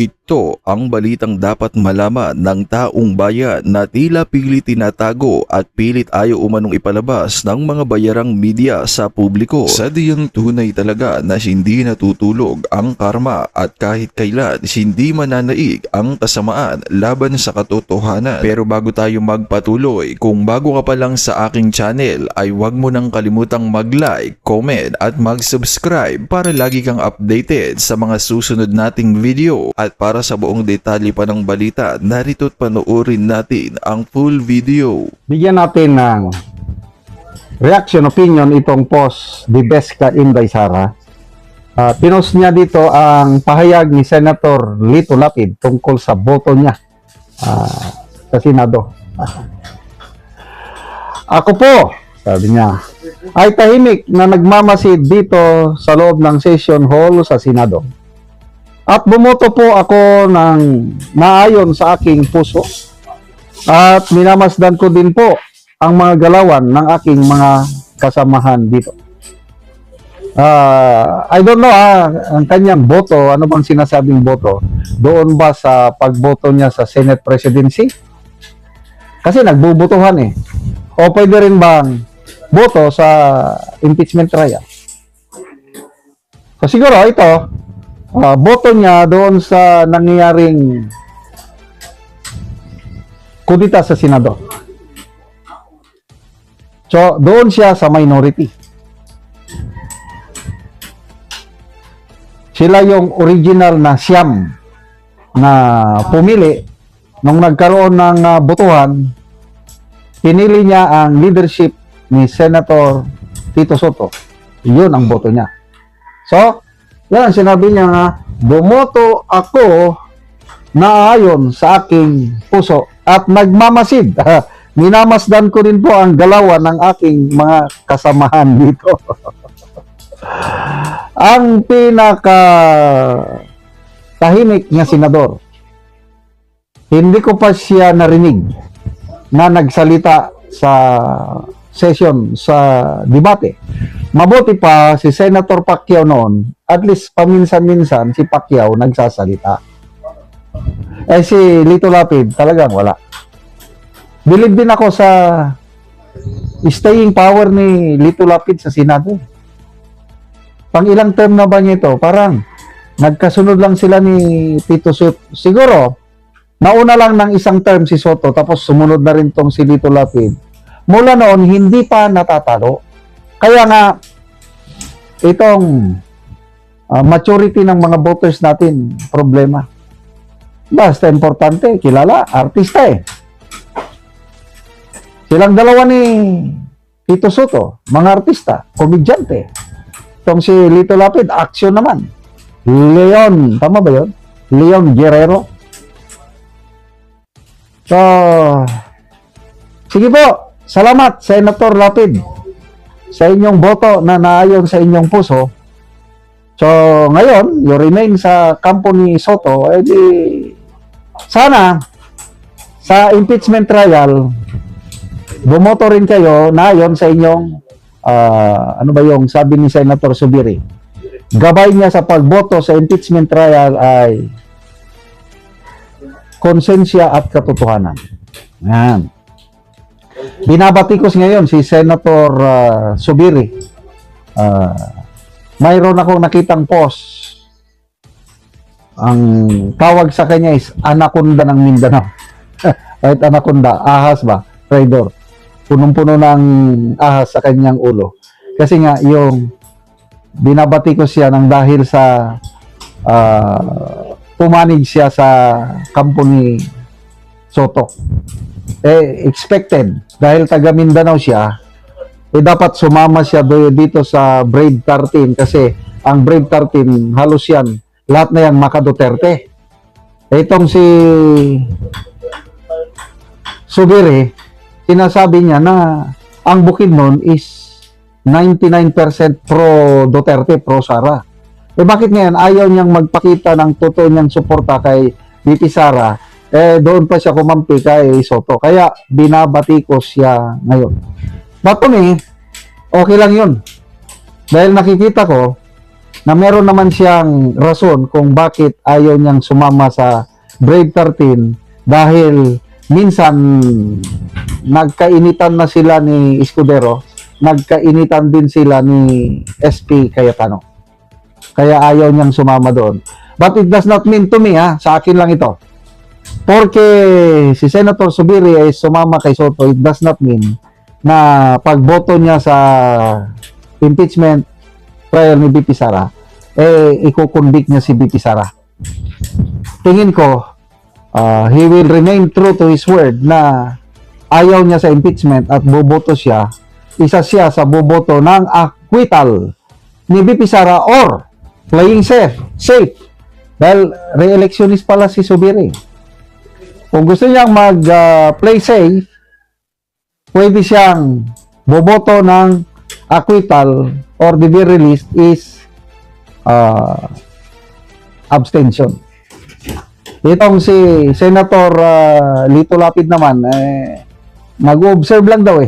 Ito ang balitang dapat malaman ng taong bayan na tila pilit tinatago at pilit ayaw umanong ipalabas ng mga bayarang media sa publiko. Sa diyang tunay talaga na hindi natutulog ang karma at kahit kailan hindi mananaig ang kasamaan laban sa katotohanan. Pero bago tayo magpatuloy, kung bago ka pa lang sa aking channel ay huwag mo nang kalimutang mag-like, comment at mag-subscribe para lagi kang updated sa mga susunod nating video. At para sa buong detalye pa ng balita, narito't panoorin natin ang full video. Bigyan natin ng reaction opinion itong post ni Beska Inday Sara. Pinost niya dito ang pahayag ni Senator Lito Lapid tungkol sa boto niya sa Senado. Ako po, sabi niya, ay tahimik na nagmamasid dito sa loob ng session hall sa Senado. At bumoto po ako ng naayon sa aking puso at minamasdan ko din po ang mga galawan ng aking mga kasamahan dito. I don't know ang kanyang boto, ano bang sinasabing boto? Doon ba sa pagboto niya sa Senate Presidency? Kasi nagbubutuhan eh. O pwede rin bang boto sa impeachment trial? So siguro ito, boto niya doon sa nangyayaring kudita sa Senado. So, doon siya sa minority. Sila yung original na siyam na pumili nung nagkaroon ng botohan, pinili niya ang leadership ni Senator Tito Soto. Yun ang boto niya. So, yan, sinabi niya nga, bumoto ako na ayon sa aking puso at nagmamasid. Minamasdan ko din po ang galawan ng aking mga kasamahan dito. Ang pinaka tahimik na senador, hindi ko pa siya narinig na nagsalita sa session, sa debate. Mabuti pa si Senator Pacquiao noon, at least paminsan-minsan si Pacquiao nagsasalita. Eh si Lito Lapid talagang wala. Believe din ako sa staying power ni Lito Lapid sa Senado. Pang ilang term na ba niya ito? Parang nagkasunod lang sila ni Tito Soto. Siguro, nauna lang ng isang term si Soto, tapos sumunod na rin tong si Lito Lapid. Mula noon, hindi pa natatalo. Kaya nga, itong maturity ng mga voters natin, problema. Basta importante, kilala, artista eh. Silang dalawa ni Tito Soto, mga artista, komedyante. Itong si Lito Lapid, action naman. Leon, tama ba yun? Leon Guerrero. So, sige po. Salamat, Senator Lapid, sa inyong boto na naayon sa inyong puso. So, ngayon, you remain sa kampo ni Soto, di sana sa impeachment trial, bumoto rin kayo naayon sa inyong, ano ba yung sabi ni Senator Subiri? Gabay niya sa pagboto sa impeachment trial ay konsensya at katotohanan. Yan. Binabatikos ngayon si Senator Subiri. Mayroon akong nakitang post. Ang tawag sa kanya is Anaconda ng Mindanao. Right, Anaconda, ahas ba? Traidor. Punong-puno ng ahas sa kanyang ulo. Kasi nga yung binabatikos siya ng dahil sa pumanig siya sa kampo ni Soto. Expected dahil taga Mindanao siya, dapat sumama siya dito sa Brave 13 kasi ang Brave 13 halos yan, lahat na yan Maka Duterte. Itong si Subiri, sinasabi niya na ang bukid nun is 99% pro Duterte, pro Sara. Bakit ngayon ayaw niyang magpakita ng totoo niyang suporta kay VP Sara? Doon pa siya kumampi kay Soto. Kaya binabatikos siya ngayon. But to me, okay lang yun. Dahil nakikita ko, na meron naman siyang rason kung bakit ayaw niyang sumama sa Brave 13 dahil minsan nagkainitan na sila ni Escudero, nagkainitan din sila ni SP Cayetano. Kaya ayaw niyang sumama doon. But it does not mean to me, sa akin lang ito. Porque si Senator Zubiri ay sumama kay Soto, it does not mean na pagboto niya sa impeachment trial ni BP Sara, iko-convict niya si BP Sara. Tingin ko, he will remain true to his word na ayaw niya sa impeachment at boboto siya, isa siya sa boboto ng acquittal ni BP Sara or playing safe. Dahil re-electionist pala si Zubiri. Kung gusto niyang mag-play safe, pwede siyang boboto ng acquittal or the very least is abstention. Itong si Senator Lito Lapid naman, nag-observe lang daw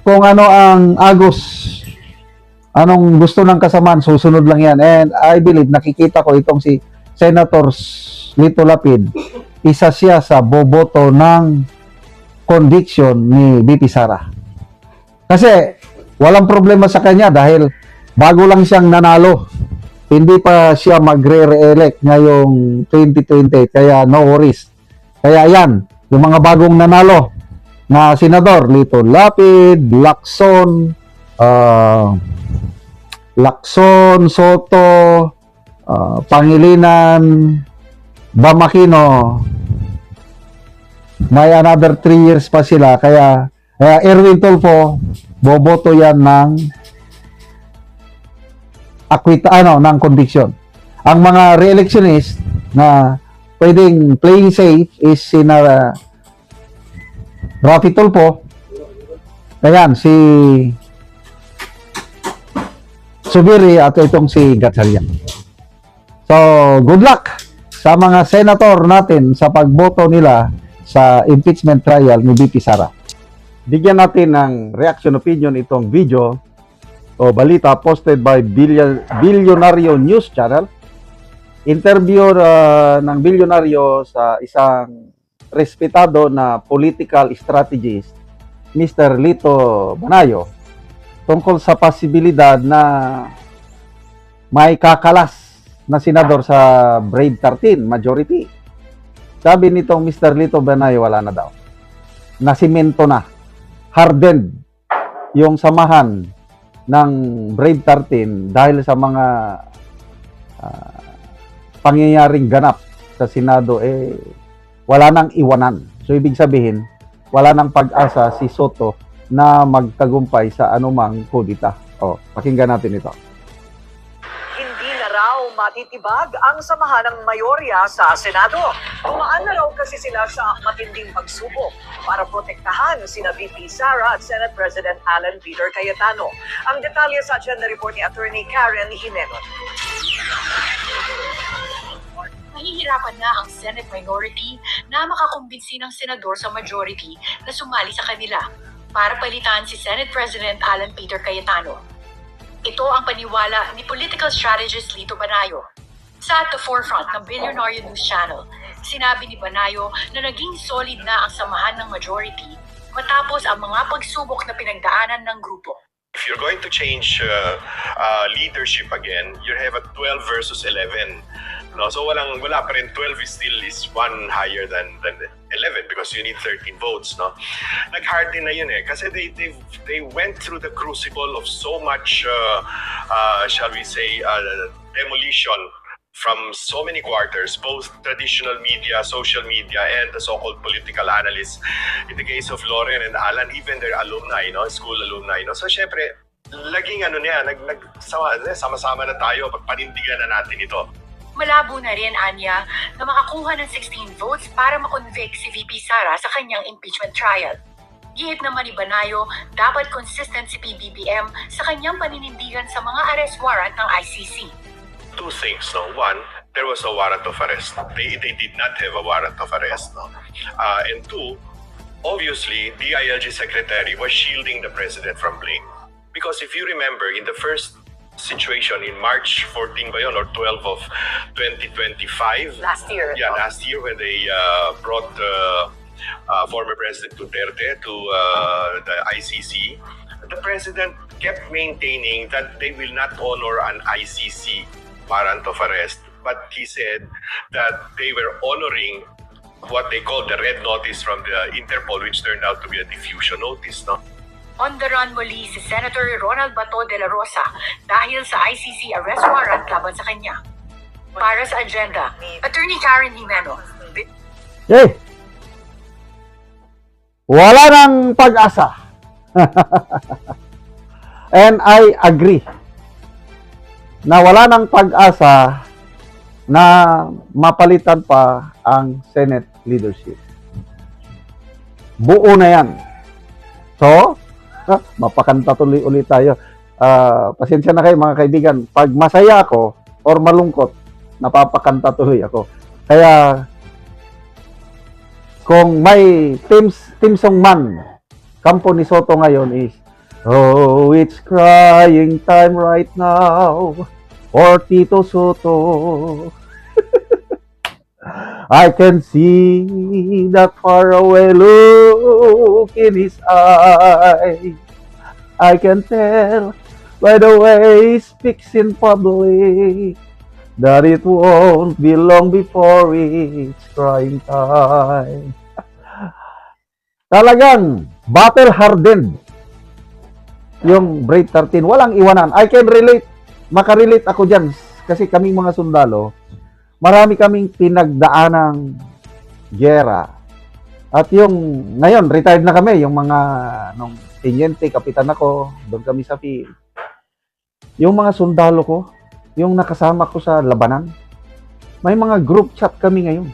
kung ano ang agos, anong gusto ng kasamaan, susunod lang yan. And I believe, nakikita ko itong si Senator Lito Lapid, isa siya sa boboto ng conviction ni BP Sara. Kasi walang problema sa kanya dahil bago lang siyang nanalo. Hindi pa siya magre-re-elect ngayong 2020, kaya no worries. Kaya yan, yung mga bagong nanalo na senador, Lito Lapid, Lacson, Soto, Pangilinan, Bamakino, may another 3 years pa sila. Kaya Erwin Tulfo, boboto yan ng ng conviction. Ang mga re-electionist na pwedeng playing safe is sina Rafi Tulfo, ayan, si Zubiri at itong si Gatchalian. So, good luck sa mga senator natin sa pagboto nila sa impeachment trial ni BP Sara. Bigyan natin ng reaction opinion itong video o balita posted by Bilyonaryo News Channel. Interview ng bilyonaryo sa isang respetado na political strategist, Mr. Lito Banayo, tungkol sa posibilidad na may kakalas na senador sa Brave 13 majority. Sabi nitong Mr. Lito Banayo, wala na daw. Nasimento na. Hardened yung samahan ng Brave 13 dahil sa mga pangyayaring ganap sa Senado, wala nang iwanan. So, ibig sabihin, wala nang pag-asa si Soto na magtagumpay sa anumang kudita. Pakinggan natin ito. Hindi na raw matitibag ang samahan ng mayorya sa Senado. Dumaan na raw kasi sila sa matinding pagsubok para protektahan sina VP Sara at Senate President Alan Peter Cayetano. Ang detalye sa agenda report ni Attorney Karen Jimenez. Nahihirapan na ang Senate minority na makakumbinsi ng senador sa majority na sumali sa kanila para palitan si Senate President Alan Peter Cayetano. Ito ang paniwala ni political strategist Lito Banayo. Sa At the Forefront ng Bilyonaryo News Channel, sinabi ni Banayo na naging solid na ang samahan ng majority matapos ang mga pagsubok na pinagdaanan ng grupo. If you're going to change leadership again, you have a 12 versus 11. No? So wala pa rin. 12 is one higher than 11 because you need 13 votes. No? Nag-hard din na yun kasi they went through the crucible of so much, shall we say, demolition from so many quarters, both traditional media, social media, and the so-called political analysts. In the case of Lauren and Alan, even their alumni, school alumni. So, syempre, laging sama-sama na tayo, pagpanindigan na natin ito. Malabo na rin, Anya, na makakuha ng 16 votes para makonvict si VP Sara sa kanyang impeachment trial. Gihit naman ni Banayo, dapat consistent si PBBM sa kanyang paninindigan sa mga arrest warrant ng ICC. Two things. One, there was a warrant of arrest. They did not have a warrant of arrest. And two, obviously, the ILG secretary was shielding the president from blame. Because if you remember, in the first situation in March 14 ba yun, or 12 of 2025. Last year. Yeah, last year when they brought former President Duterte to the ICC, the President kept maintaining that they will not honor an ICC warrant of arrest. But he said that they were honoring what they called the red notice from the Interpol, which turned out to be a diffusion notice. No? On the run muli si Senator Ronald Bato de la Rosa dahil sa ICC arrest warrant laban sa kanya. Para sa agenda, Attorney Karen Jimeno. Eh, wala nang pag-asa. And I agree na wala nang pag-asa na mapalitan pa ang Senate leadership. Buo na yan. So, mapakanta tuloy ulit tayo. Pasensya na kayo mga kaibigan. Pag masaya ako or malungkot, napapakanta tuloy ako. Kaya, kung may team song man, kampo ni Soto ngayon is, oh, it's crying time right now for Tito Soto. I can see that faraway look in his eye. I can tell by the way he speaks in public that it won't be long before it's crying time. Talagang battle hardened yung Brave 13. Walang iwanan. I can relate. Makarelate ako dyan. Kasi kaming mga sundalo, marami kaming pinagdaanang giyera. At yung, ngayon, retired na kami. Yung mga, nung tenyente, kapitan ako, doon kami sa field. Yung mga sundalo ko, yung nakasama ko sa labanan, may mga group chat kami ngayon.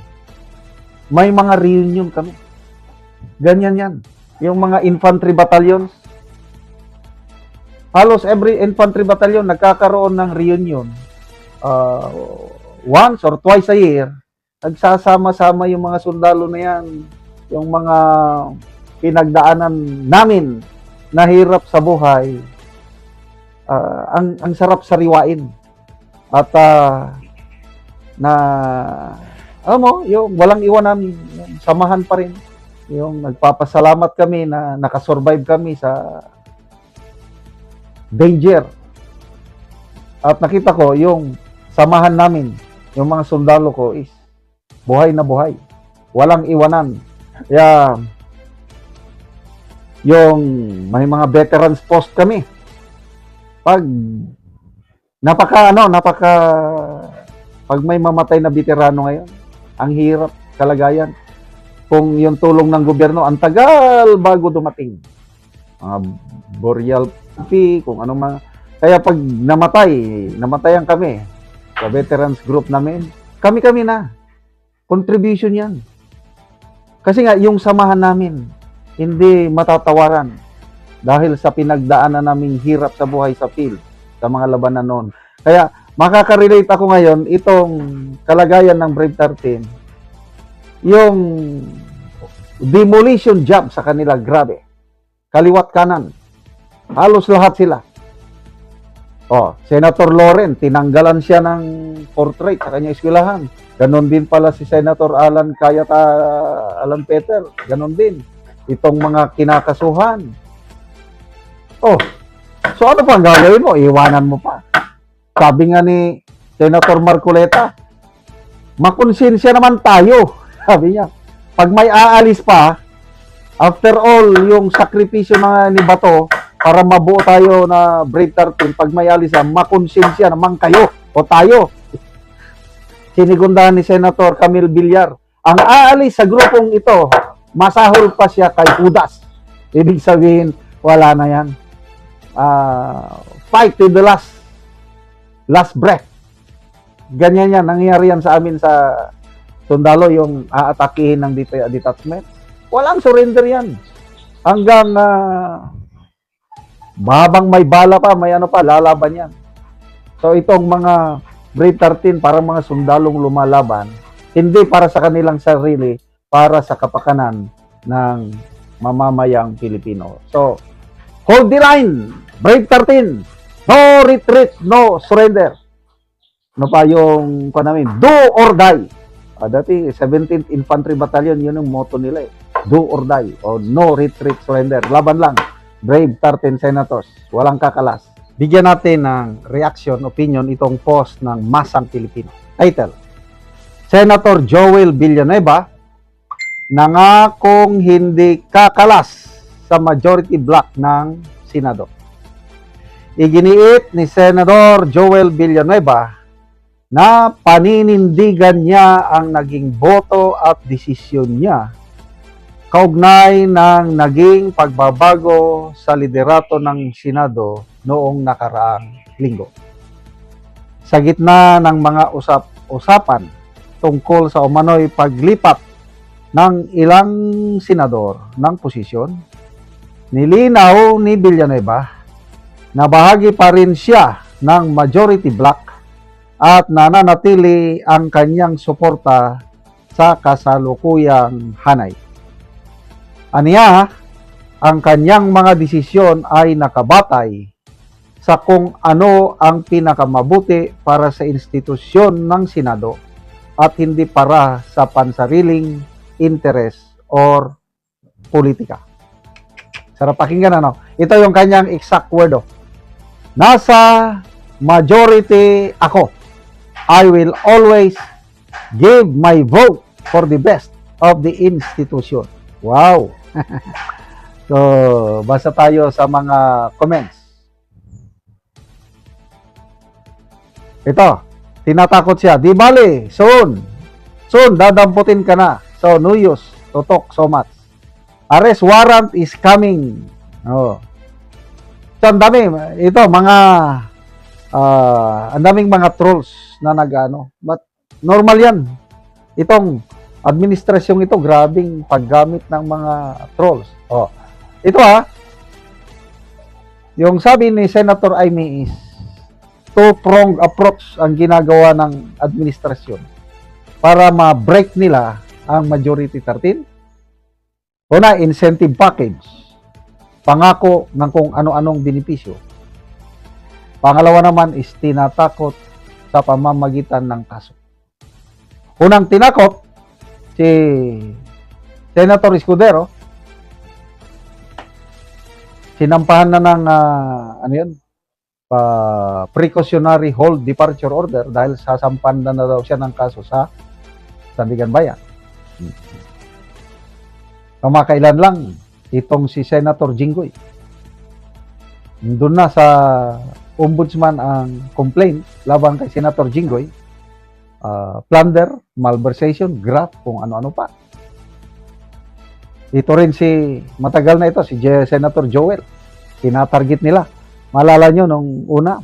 May mga reunion kami. Ganyan yan. Yung mga infantry battalions, halos every infantry battalion nagkakaroon ng reunion. Once or twice a year, nagsasama-sama yung mga sundalo na yan, yung mga pinagdaanan namin na hirap sa buhay. Ang sarap sariwain. At na alam mo, yung walang iwanan, yung samahan pa rin. Yung nagpapasalamat kami na nakasurvive kami sa danger. At nakita ko yung samahan namin, yung mga sundalo ko is buhay na buhay. Walang iwanan. Kaya yung may mga veterans post kami. Pag pag may mamatay na veterano ngayon, ang hirap kalagayan. Kung yung tulong ng gobyerno, ang tagal bago dumating. Mga burial fee, kung ano man. Kaya pag namatayan kami sa veterans group namin, kami na. Contribution yan. Kasi nga, yung samahan namin, hindi matatawaran dahil sa pinagdaanan naming hirap sa buhay sa field, sa mga labanan noon. Kaya, makaka-relate ako ngayon, itong kalagayan ng Brave 13, yung demolition job sa kanila, grabe. Kaliwat kanan. Halos lahat sila. Senator Loren, tinanggalan siya ng portrait sa kanyang eskwelahan. Ganon din pala si Senator Alan Alan Peter. Ganon din. Itong mga kinakasuhan. So ano pa ang gagawin mo? Iwanan mo pa. Sabi nga ni Senator Marcoleta, makonsensya naman tayo. Sabi niya, pag may aalis pa, after all, yung sakripisyo na ni Bato, para mabuo tayo na Brave 13, pag may alis na, makonsensya naman kayo o tayo. Sinigundahan ni Senator Camille Villar, ang aalis sa grupong ito, masahol pa siya kay Judas. Ibig sabihin, wala na yan. Fight to the last breath. Ganyan yan, nangyayari yan sa amin sa sundalo, yung aatakihin ng detachment. Walang surrender yan. Hanggang habang may bala pa, may ano pa, lalaban yan. So itong mga Brave 13, parang mga sundalong lumalaban, hindi para sa kanilang sarili, para sa kapakanan ng mamamayang Pilipino. So, hold the line, Brave 13. No retreat, no surrender. Ano pa yung namin? Do or die. Dati 17th Infantry Battalion, yun ang motto nila eh. Do or die. O no retreat, surrender. Laban lang. Brave 13 senators. Walang kakalas. Bigyan natin ng reaction, opinion itong post ng Masang Pilipino. Title: Senator Joel Villanueva nangakong hindi kakalas sa majority block ng Senado. Iginiit ni Senador Joel Villanueva na paninindigan niya ang naging boto at desisyon niya kaugnay ng naging pagbabago sa liderato ng Senado noong nakaraang linggo. Sa gitna ng mga usap-usapan tungkol sa umano'y paglipat ng ilang senador ng posisyon, nilinaw ni Villanueva na bahagi pa rin siya ng majority block at nananatili ang kanyang suporta sa kasalukuyang hanay. Aniya, ang kanyang mga desisyon ay nakabatay sa kung ano ang pinakamabuti para sa institusyon ng Senado at hindi para sa pansariling interes or politika. Sarap pakinggan, ano? Ito yung kanyang exact word. Nasa majority ako. I will always give my vote for the best of the institution. Wow! So, basa tayo sa mga comments. Ito, tinatakot siya. Di bale, soon, dadamputin ka na. So, no use to talk so much. Arrest warrant is coming. Oh. So, ang dami. Ito, ang daming mga trolls na nag-ano. But, normal yan. Itong administrasyong ito, grabing paggamit ng mga trolls. Oh. Ito yung sabi ni Senator Amy is two-pronged approach ang ginagawa ng administrasyon para ma-break nila ang majority 13. Una, incentive package. Pangako ng kung ano-anong benepisyo. Pangalawa naman is tinatakot sa pamamagitan ng kaso. Unang tinakot si Senator Escudero, sinampahan na ng precautionary hold departure order dahil sasampan na daw siya ng kaso sa Sandigan Bayan. Kamakailan lang itong si Senator Jinggoy. Doon na sa ombudsman ang complaint laban kay Senator Jinggoy. Plunder, malversation, graft, kung ano-ano pa. Ito rin matagal na ito, si Senator Joel. Tinatarget nila. Malala nyo nung una,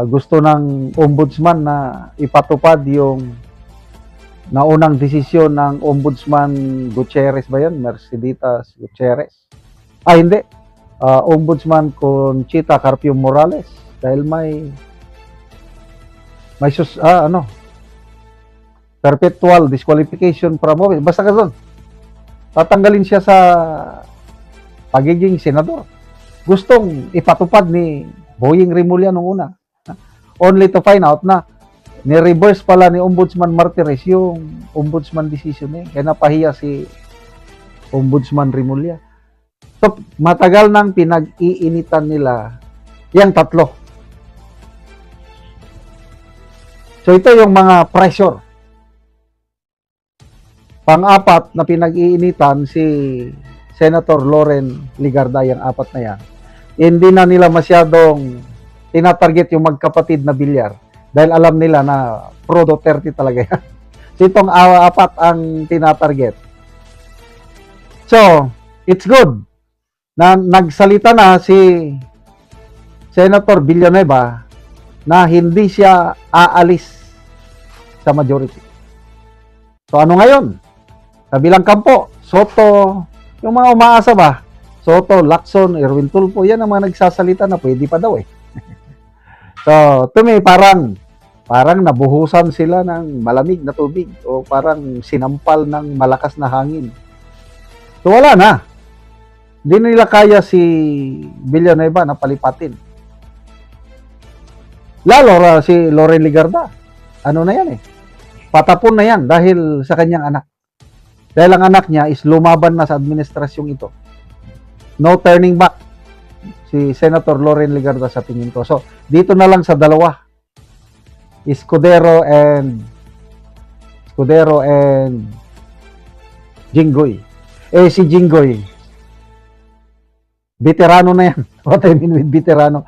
gusto ng ombudsman na ipatupad yung naunang desisyon ng ombudsman Gutierrez ba yan? Merceditas Gutierrez. Hindi. Ombudsman Conchita Carpio Morales dahil may perpetual disqualification from office. Basta ka doon. Tatanggalin siya sa pagiging senador. Gustong ipatupad ni Boying Rimulya nung una. Only to find out na ni-reverse pala ni Ombudsman Martires yung ombudsman decision niya. Kaya napahiya si Ombudsman Rimulya. So, matagal nang pinag-iinitan nila yung tatlo. So, ito yung mga pressure. Pang-apat na pinag-iinitan si Senator Loren Ligarda, yung apat na yan. Hindi na nila masyadong tinatarget yung magkapatid na Bilyar dahil alam nila na pro Duterte talaga yan. So, itong apat ang tinatarget. So, it's good na nagsalita na si Senator Villanueva na hindi siya aalis sa majority. So, ano ngayon? Kabilang kampo, Soto, yung mga umaasa ba? Soto, Lacson, Erwin Tulfo, yan ang mga nagsasalita na pwede pa daw eh. So, to me, parang nabuhusan sila ng malamig na tubig o parang sinampal ng malakas na hangin. So, wala na. Hindi nila kaya si Villanueva na palipatin. Lalo si Loren Ligarda. Ano na yan eh. Patapon na yan dahil sa kanyang anak. Dahil ang anak niya is lumaban na sa administrasyong ito. No turning back si Senator Loren Ligarda sa tingin ko. So, dito na lang sa dalawa. Escudero and Jinggoy. Si Jinggoy, veterano na yan. What I mean with veterano?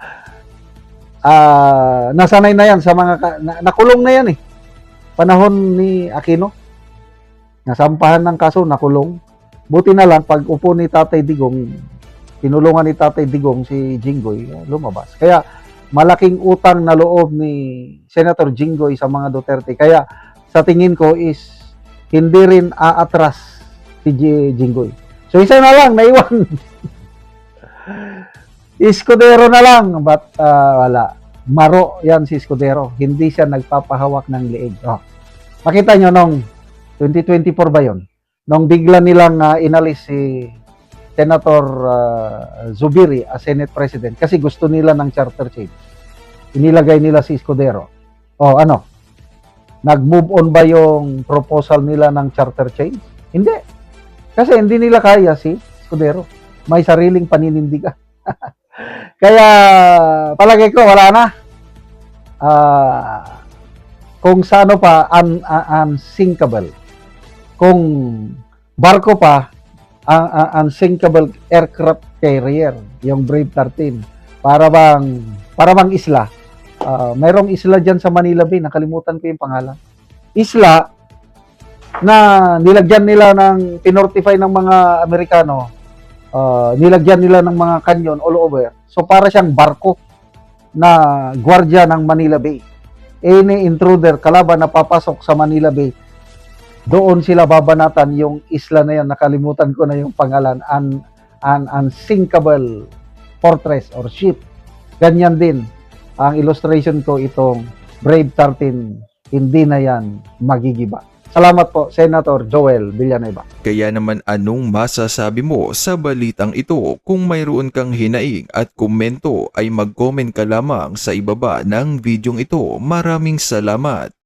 Nasanay na yan sa mga, nakulong na yan eh. Panahon ni Aquino. Nasampahan ng kaso, nakulong. Buti na lang, pag upo ni Tatay Digong, tinulungan ni Tatay Digong si Jinggoy, lumabas. Kaya, malaking utang na loob ni Senator Jinggoy sa mga Duterte. Kaya, sa tingin ko is, hindi rin aatras si Jinggoy. So, isa na lang, naiwan. Escudero na lang, but wala. Maro yan si Escudero. Hindi siya nagpapahawak ng leeg. Makita nyo nung 2024 ba yun? Nung bigla nilang inalis si Senator Zubiri as Senate President kasi gusto nila ng charter change. Inilagay nila si Escudero. Nag-move on ba yung proposal nila ng charter change? Hindi. Kasi hindi nila kaya si Escudero. May sariling paninindigan. Kaya palagay ko wala na. Kung sa ano pa unsinkable. Kung barko pa unsinkable aircraft carrier, yung Brave 13. Para bang isla. Mayroong isla diyan sa Manila Bay, nakalimutan ko yung pangalan. Isla na nilagyan nila ng pinortify ng mga Amerikano. Nilagyan nila ng mga kanyon all over. So para siyang barko na gwardiya ng Manila Bay. Any intruder, kalaban na papasok sa Manila Bay, doon sila babanatan yung isla na yan. Nakalimutan ko na yung pangalan. Unsinkable fortress or ship. Ganyan din. Ang illustration ko itong Brave 13, hindi na yan magigiba. Salamat po, Senator Joel Villanueva. Kaya naman anong masasabi mo sa balitang ito? Kung mayroon kang hinaing at komento ay mag-comment ka lamang sa ibaba ng videong ito. Maraming salamat.